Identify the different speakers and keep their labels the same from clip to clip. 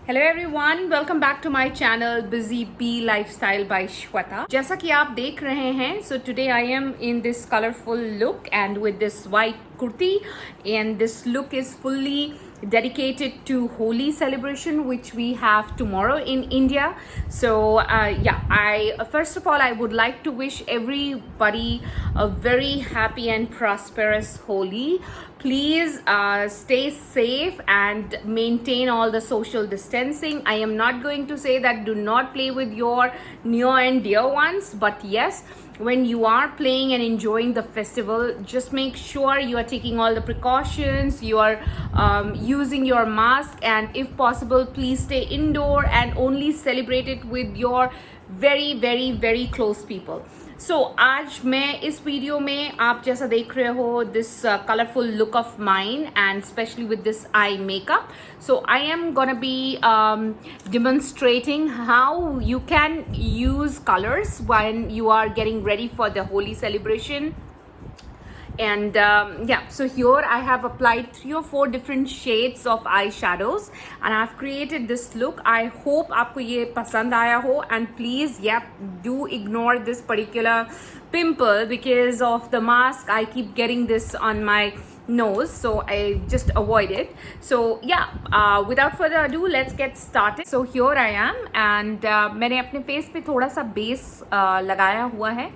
Speaker 1: Hello everyone, welcome back to my channel busy bee lifestyle by Shweta. जैसा कि आप देख रहे हैं, so today I am in this colourful look and with this white kurti, and this look is fully dedicated to Holi celebration which we have tomorrow in India. So I first of all I would like to wish everybody a very happy and prosperous Holi. Please stay safe and maintain all the social distancing. I am not going to say that do not play with your near and dear ones, but yes, when you are playing and enjoying the festival, just make sure you are taking all the precautions, you are using your mask, and if possible please stay indoor and only celebrate it with your very close people. So आज मैं इस video में आप जैसा देख रहे हो this colorful look of mine and especially with this eye makeup. So I am gonna be demonstrating how you can use colors when you are getting ready for the Holi celebration. And so here I have applied 3 or 4 different shades of eyeshadows and I've created this look. I hope आपको ये पसंद आया हो, and please do ignore this particular pimple because of the mask. I keep getting this on my nose, so I just avoid it. So without further ado, let's get started. So here I am and मैंने अपने face पे थोड़ा सा base लगाया हुआ है.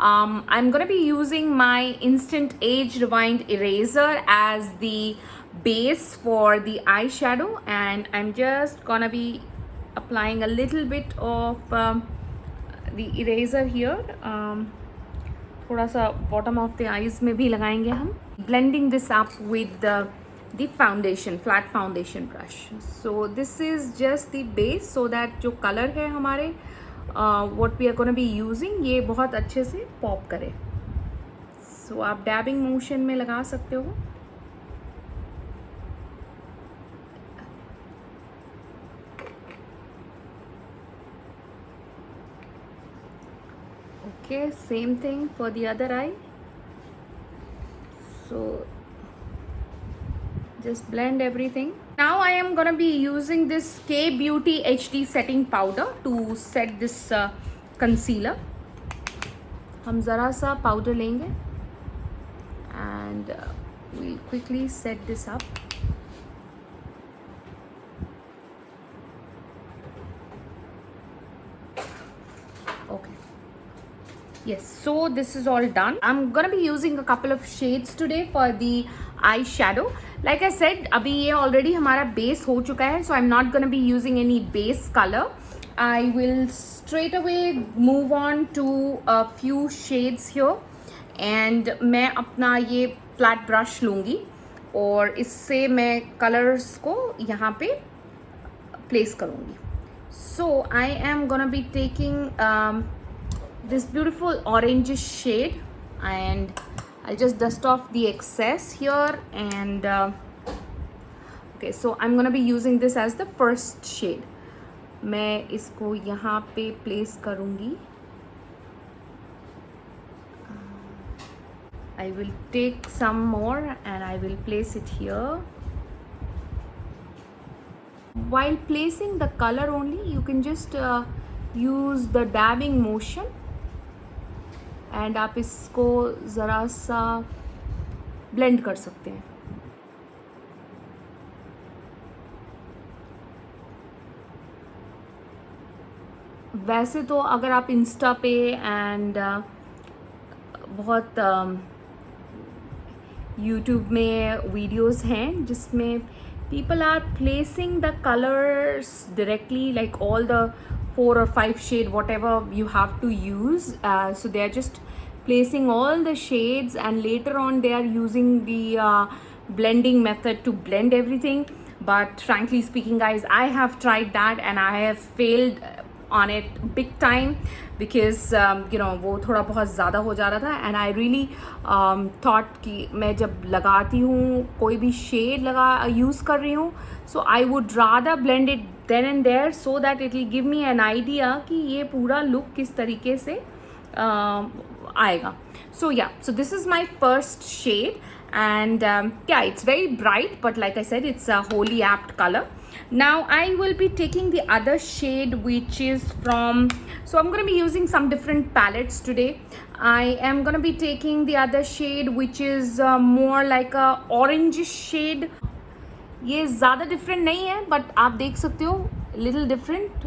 Speaker 1: I'm gonna be using my Instant Age Rewind eraser as the base for the eyeshadow, and I'm just gonna be applying a little bit of the eraser here. थोड़ा सा bottom of the eyes में भी लगाएंगे हम. Blending this up with the foundation, flat foundation brush. So this is just the base so that जो color है हमारे what we are going to be using ये बहुत अच्छे से पॉप करे. So आप डैबिंग मोशन में लगा सकते हो. Okay, same thing for the other eye. So just blend everything. Now I am gonna be using this K Beauty HD setting powder to set this concealer. हम ज़रा सा powder लेंगे and we'll quickly set this up. Okay. Yes, so this is all done. I'm gonna be using a couple of shades today for the eyeshadow. Like I said, अभी ये already हमारा base हो चुका है, so I'm not gonna be using any base color. I will straight away move on to a few shades here, and मैं अपना ये flat brush लूँगी और इससे मैं colors को यहाँ पे place करूँगी. So I am gonna be taking this beautiful orangish shade, and I'll just dust off the excess here, and okay, so I'm gonna be using this as the first shade. मैं इसको यहाँ पे place करूँगी. I will take some more and I will place it here. While placing the color only, you can just use the dabbing motion and आप इसको ज़रा सा blend कर सकते हैं. वैसे तो अगर आप इंस्टा पे एंड बहुत यूट्यूब में वीडियोस हैं जिसमें people are placing the colors directly, like all the 4 or 5 shade whatever you have to use, so they are just placing all the shades and later on they are using the blending method to blend everything. But frankly speaking guys, I have tried that and I have failed on it big time because वो थोड़ा बहुत ज़्यादा हो जा रहा था, and I really thought कि मैं जब लगाती हूँ कोई भी shade यूज़ कर रही हूँ, so I would rather blend it then and there so that it will give me an idea कि ये पूरा look किस तरीके से आएगा. So this is my first shade, and it's very bright, but like I said, it's a Holi apt color. Now I will be taking the other shade, which is from, so I'm going to be using some different palettes today. I am going to be taking the other shade, which is more like a orangish shade. ये ज़्यादा different नहीं है, but आप देख सकते हो little different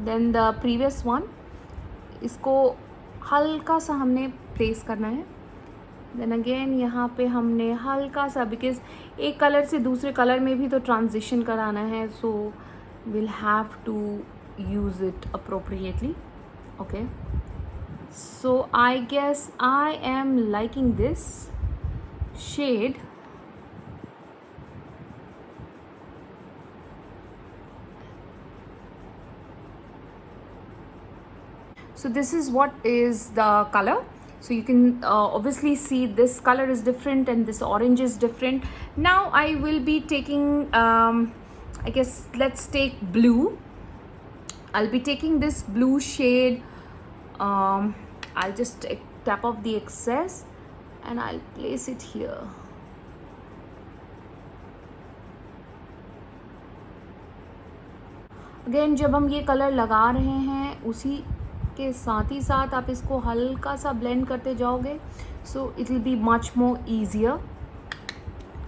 Speaker 1: than the previous one. इसको हल्का सा हमने प्लेस करना है. देन अगेन यहाँ पे हमने हल्का सा, बिकॉज एक कलर से दूसरे कलर में भी तो ट्रांजिशन कराना है, so will have to use it appropriately. Okay, so I guess I am liking this shade. So this is what is the color. So you can obviously see this color is different and this orange is different. Now I will be taking I guess let's take blue. I'll be taking this blue shade. I'll just tap off the excess and I'll place it here. Again, जब हम ये colour लगा रहे हैं उसी के साथ ही साथ आप इसको हल्का सा ब्लेंड करते जाओगे, so it will be much more easier.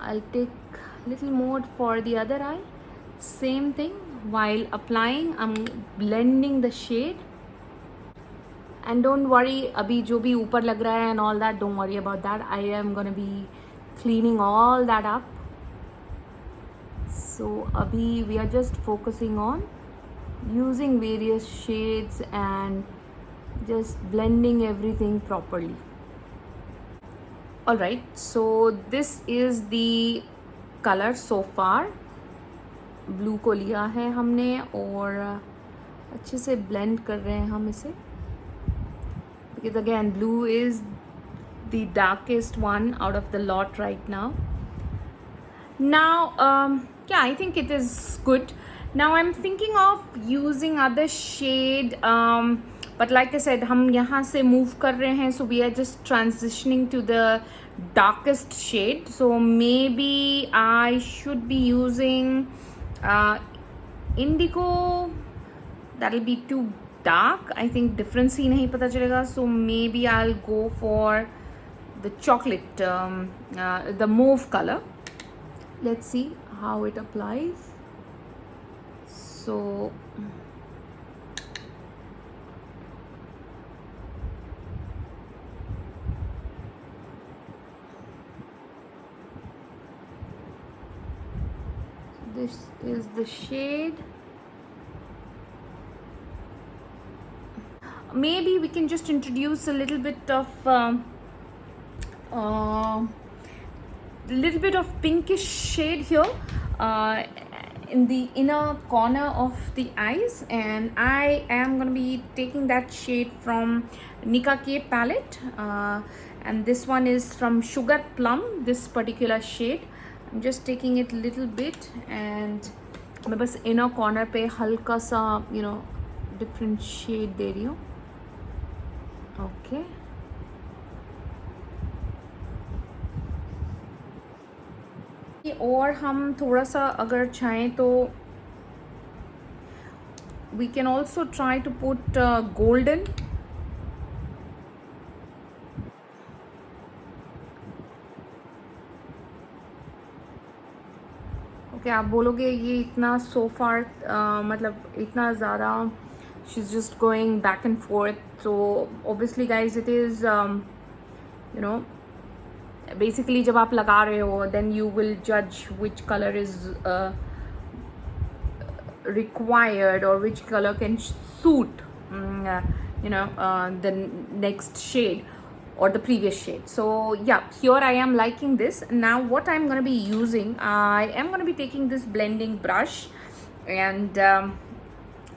Speaker 1: I take little more for the other eye. Same thing, while applying I'm blending the shade. And don't worry, अभी जो भी ऊपर लग रहा है and all that, don't worry about that. I am gonna be cleaning all that up. So अभी we are just focusing on using various shades and just blending everything properly. Alright, so this is the color so far. Blue को लिया है हमने और अच्छे से blend कर रहे हैं हम इसे, because again blue is the darkest one out of the lot right now. Now yeah, I think it is good. Now I'm thinking of using other shade, but like I said, हम यहाँ से move कर रहे हैं, so we are just transitioning to the darkest shade. So maybe I should be using indigo. That'll be too dark. I think difference ही नहीं पता चलेगा. So maybe I'll go for the chocolate, the mauve color. Let's see how it applies. So this is the shade. Maybe we can just introduce a little bit of pinkish shade here in the inner corner of the eyes, and I am going to be taking that shade from Nika K palette, and this one is from Sugar Plum, this particular shade. I'm just taking it a little bit and मैं बस inner corner पे हल्का सा different shade दे रही हूँ. Okay. और हम थोड़ा सा अगर चाहें तो we can also try to put golden. Okay, आप बोलोगे ये इतना so far मतलब इतना ज़्यादा she's just going back and forth. So obviously guys, it is basically जब आप लगा रहे हो, then you will judge which color is required or which color can suit the next shade or the previous shade. So yeah, here I am liking this. Now what I'm going to be using, I am going to be taking this blending brush and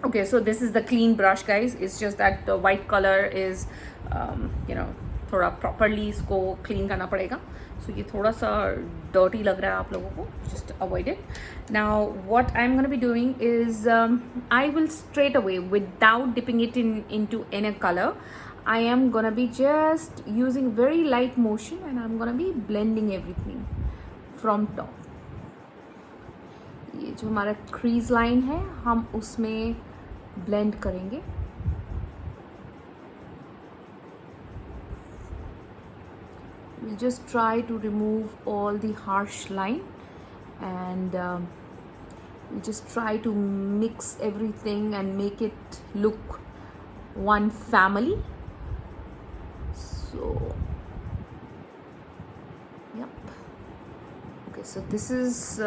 Speaker 1: okay, so this is the clean brush guys. It's just that the white color is थोड़ा properly इसको clean करना पड़ेगा. So ये थोड़ा सा dirty लग रहा है आप लोगों को, just avoid it. Now what I'm going to be doing is I will straight away, without dipping it into any color, I am going to be just using very light motion and I'm going to be blending everything from top. ये जो हमारा crease line है हम उसमें blend करेंगे. We'll just try to remove all the harsh line, and we'll just try to mix everything and make it look one family. So yep. Okay, so this is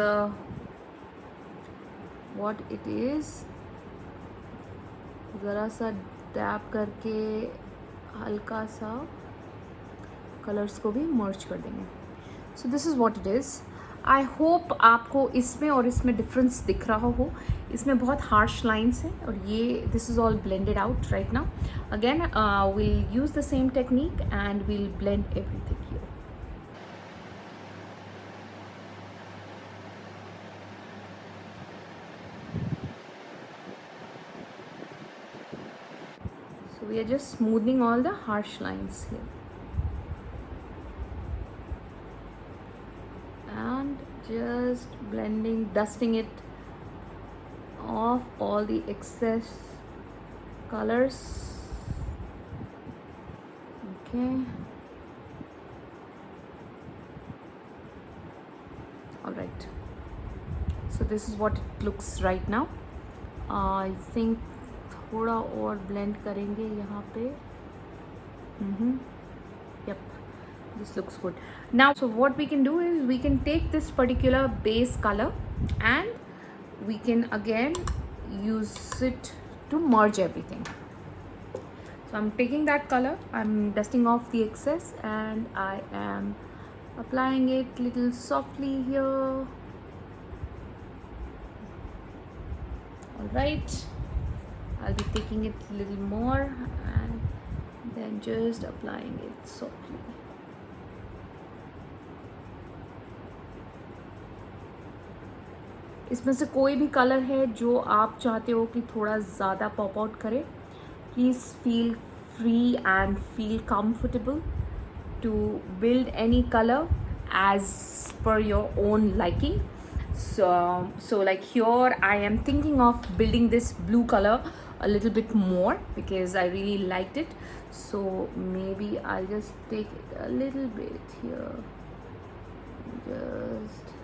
Speaker 1: what it is. ज़रा सा dab करके हल्का सा colours को भी मर्ज कर देंगे. So this is what it is. I hope आपको इसमें और इसमें डिफरेंस दिख रहा हो. इसमें बहुत हार्श लाइंस हैं और ये this is all blended out right now. Again we'll use the same technique and we'll blend everything here. So we are just smoothing all the harsh lines here. And just blending, dusting it off all the excess colors. Okay. All right. So this is what it looks right now. I think थोड़ा और blend करेंगे यहाँ पे. Yep. This looks good. Now, so what we can do is we can take this particular base color and we can again use it to merge everything. So I'm taking that color, I'm dusting off the excess and I am applying it little softly here. All right, I'll be taking it a little more and then just applying it softly. इसमें से कोई भी colour है जो आप चाहते हो कि थोड़ा ज़्यादा पॉप आउट करे, please feel free and feel comfortable to build any color as per your own liking. So like here I am thinking of building this blue color a little bit more because I really liked it. So maybe I'll just take it a little bit here. Just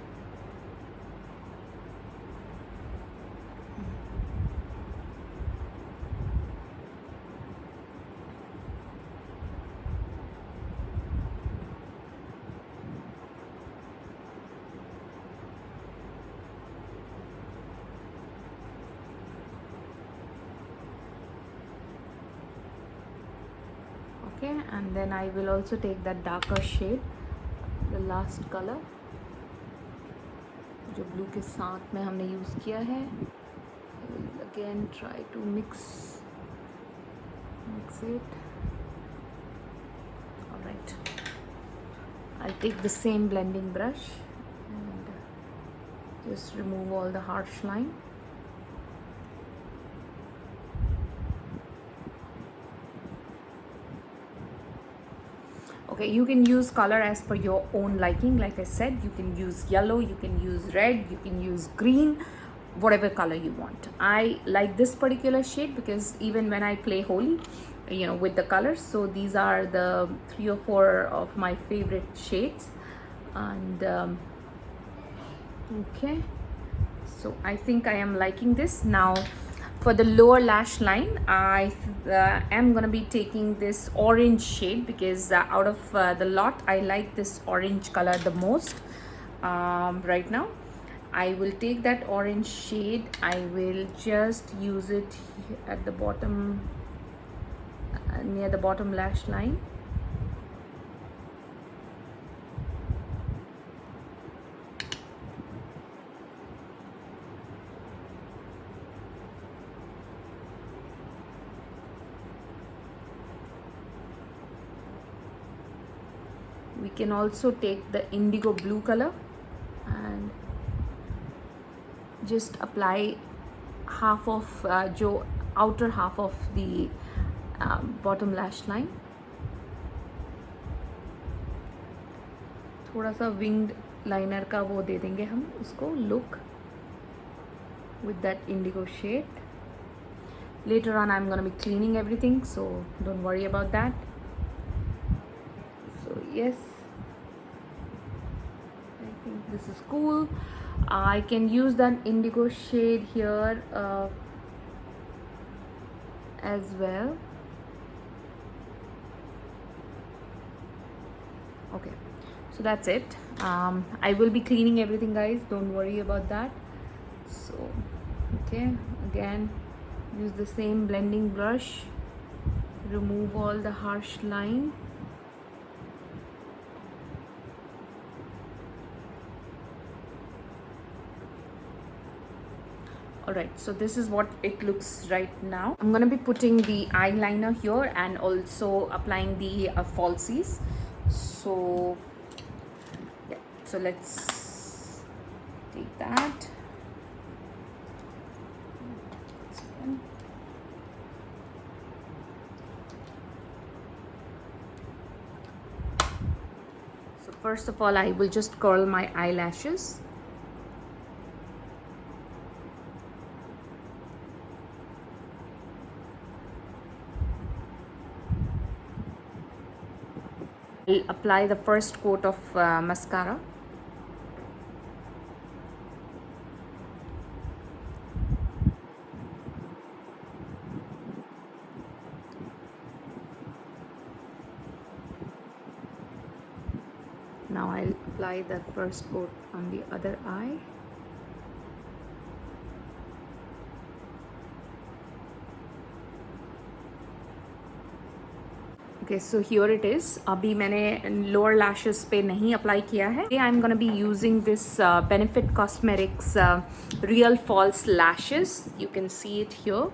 Speaker 1: okay, and then I will also take that darker shade, the last color जो blue के साथ में हमने use किया है. I will again try to mix it. All right, I'll take the same blending brush and just remove all the harsh line. Okay, you can use color as per your own liking. Like I said, you can use yellow, you can use red, you can use green, whatever color you want. I like this particular shade because even when I play Holi, you know, with the colors, so these are the 3 or 4 of my favorite shades. And okay, so I think I am liking this. Now for the lower lash line, I am gonna be taking this orange shade because out of the lot I like this orange color the most. Right now I will take that orange shade, I will just use it at the bottom, near the bottom lash line. We can also take the indigo blue color and just apply half of जो outer half of the bottom lash line. थोड़ा सा winged liner का वो दे देंगे हम उसको look. with that indigo shade. Later on I'm gonna be cleaning everything, so don't worry about that. So yes, I think this is cool. I can use that indigo shade here as well. Okay, so that's it. I will be cleaning everything, guys, don't worry about that. So okay, again use the same blending brush, remove all the harsh line. Alright, so this is what it looks right now. I'm gonna be putting the eyeliner here and also applying the falsies. So yeah, so let's take that. So first of all, I will just curl my eyelashes. I'll apply the first coat of mascara. Now I'll apply the first coat on the other eye. Okay, so here it is. अभी मैंने lower lashes पे नहीं apply किया है. I'm gonna be using this Benefit Cosmetics Real False Lashes. You can see it here.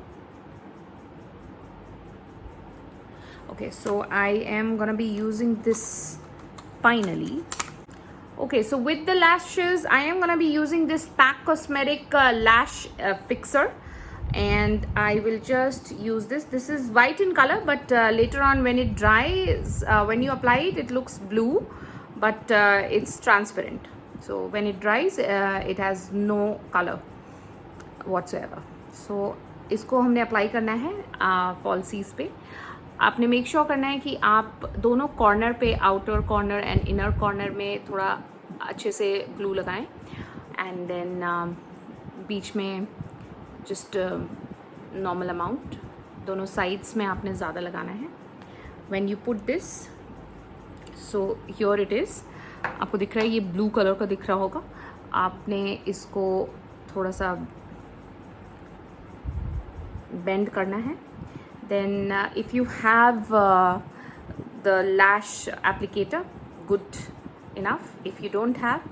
Speaker 1: Okay, so I am gonna be using this finally. Okay, so with the lashes, I am gonna be using this Pack Cosmetic Lash Fixer. And I will just use this. This is white in color, but later on when it dries, when you apply it, it looks blue, but it's transparent. So when it dries, it has no color whatsoever. So इसको हमने apply करना है fallacies पे. आपने make sure करना है कि आप दोनों कॉर्नर पे, outer corner and inner corner में थोड़ा अच्छे से ग्लू लगाएं. एंड देन बीच में जस्ट नॉर्मल अमाउंट. दोनों साइड्स में आपने ज़्यादा लगाना है. When you put this, so here it is. आपको दिख रहा है, ये ब्लू कलर का दिख रहा होगा. आपने इसको थोड़ा सा बेंड करना है. Then if you have the lash applicator, good enough. If you don't have,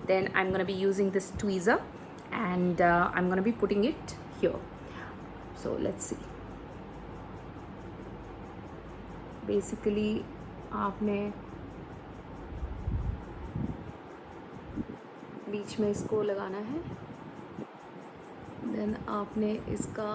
Speaker 1: then I'm going to be using this tweezer and I'm going to be putting it here. So let's see. Basically आपने बीच में इसको लगाना है. Then आपने इसका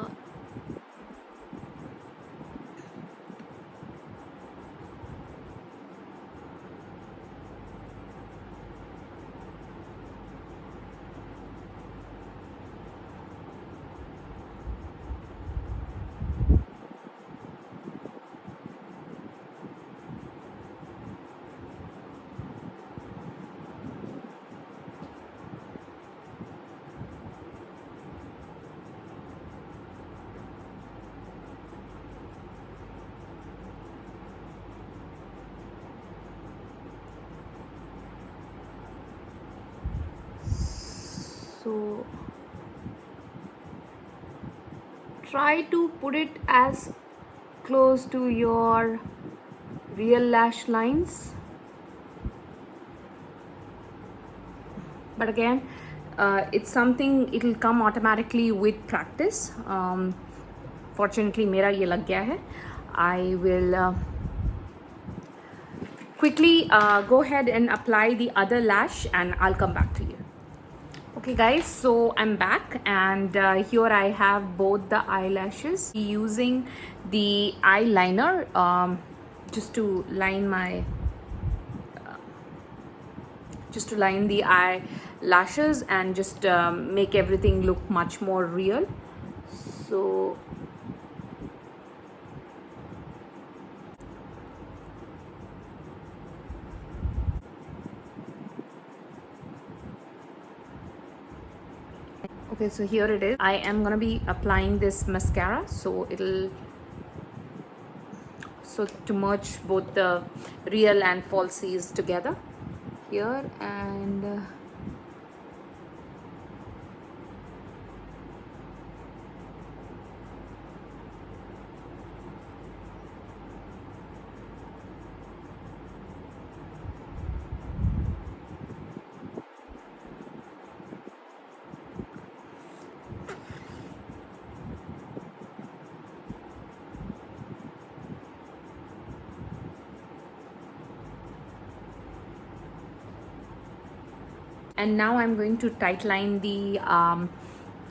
Speaker 1: so try to put it as close to your real lash lines, but again it's something, it will come automatically with practice. Fortunately मेरा ये लग गया है. I will quickly go ahead and apply the other lash and I'll come back to you. Okay guys, so I'm back and here I have both the eyelashes. Using the eyeliner just to line my just to line the lashes and just make everything look much more real. So okay, so here it is. I am gonna be applying this mascara, so to merge both the real and falsies together here. And now I'm going to tightline the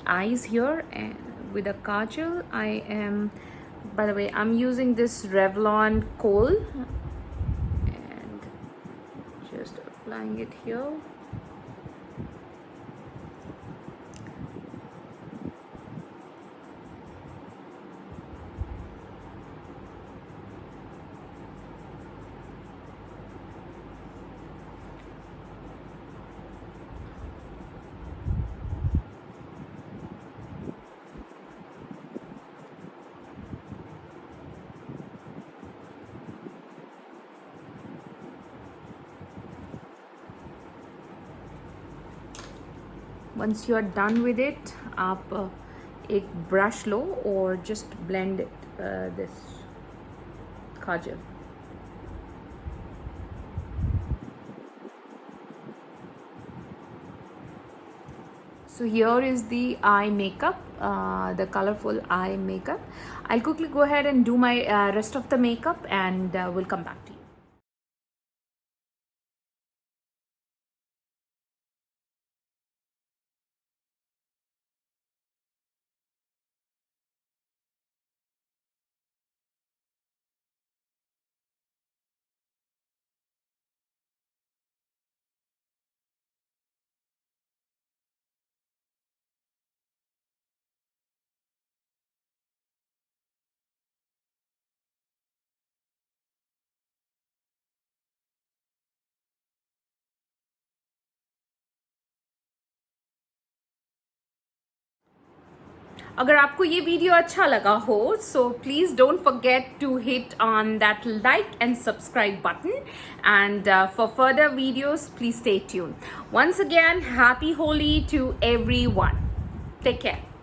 Speaker 1: eyes here, and with a kajal I am, by the way, I'm using this Revlon Kohl and just applying it here. Once you are done with it, आप एक brush लो और just blend it, this kajal. So here is the eye makeup, the colorful eye makeup. I'll quickly go ahead and do my rest of the makeup, and we'll come back to you. अगर आपको ये video अच्छा लगा हो, so please don't forget to hit on that like and subscribe button, and for further videos please stay tuned. Once again, happy Holi to everyone. Take care.